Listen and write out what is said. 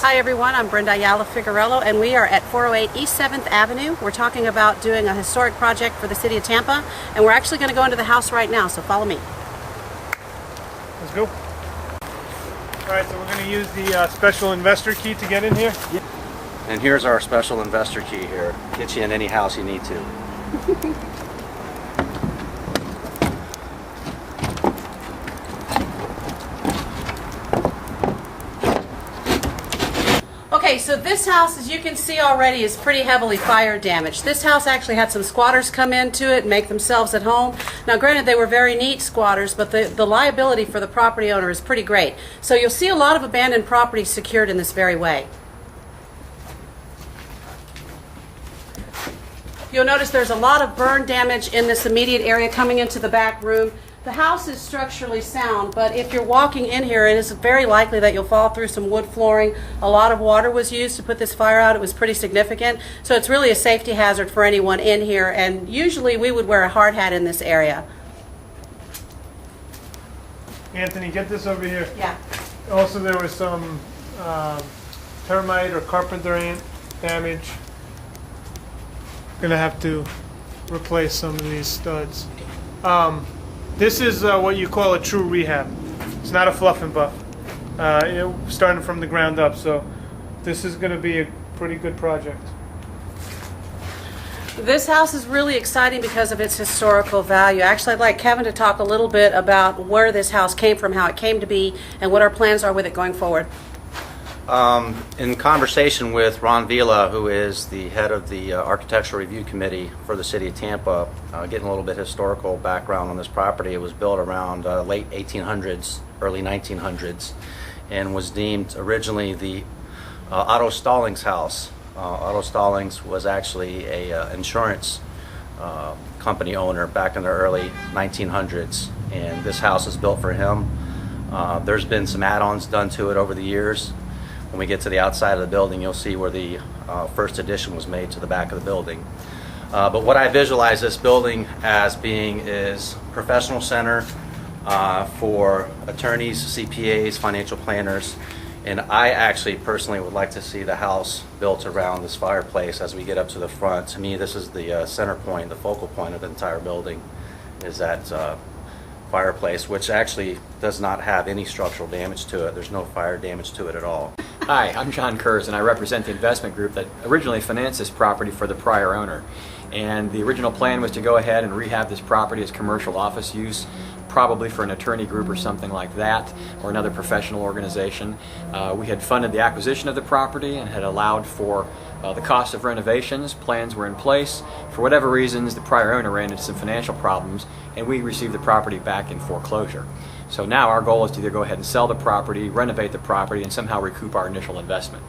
Hi everyone, I'm Brenda Ayala Figeuruelo and we are at 408 East 7th Avenue. We're talking about doing a historic project for the city of Tampa, and we're actually going to go into the house right now, so follow me. Let's go. Alright, so we're going to use the special investor key to get in here. Yep. And here's our special investor key here. Get you in any house you need to. Okay, so this house, as you can see already, is pretty heavily fire damaged. This house actually had some squatters come into it and make themselves at home. Now granted, they were very neat squatters, but the liability for the property owner is pretty great. So you'll see a lot of abandoned property secured in this very way. You'll notice there's a lot of burn damage in this immediate area coming into the back room. The house is structurally sound, but if you're walking in here, it is very likely that you'll fall through some wood flooring. A lot of water was used to put this fire out. It was pretty significant. So it's really a safety hazard for anyone in here, and usually we would wear a hard hat in this area. Anthony, get this over here. Yeah. Also, there was some termite or carpenter ant damage. Gonna have to replace some of these studs. This is what you call a true rehab. It's not a fluff and buff. Starting from the ground up, so this is going to be a pretty good project. This house is really exciting because of its historical value. Actually, I'd like Kevin to talk a little bit about where this house came from, how it came to be, and what our plans are with it going forward. In conversation with Ron Vila, who is the head of the Architectural Review Committee for the City of Tampa, getting a little bit historical background on this property. It was built around late 1800s, early 1900s, and was deemed originally the Otto Stallings house. Otto Stallings was actually a insurance company owner back in the early 1900s, and this house is built for him. There's been some add-ons done to it over the years. When we get to the outside of the building, you'll see where the first addition was made to the back of the building. But what I visualize this building as being is professional center for attorneys, CPAs, financial planners, and I actually personally would like to see the house built around this fireplace as we get up to the front. To me, this is the center point, the focal point of the entire building, is that fireplace, which actually does not have any structural damage to it. There's no fire damage to it at all. Hi, I'm John Kurz, and I represent the investment group that originally financed this property for the prior owner. And the original plan was to go ahead and rehab this property as commercial office use, probably for an attorney group or something like that, or another professional organization. We had funded the acquisition of the property and had allowed for the cost of renovations. Plans were in place. For whatever reasons, the prior owner ran into some financial problems, and we received the property back in foreclosure. So now our goal is to either go ahead and sell the property, renovate the property, and somehow recoup our initial investment.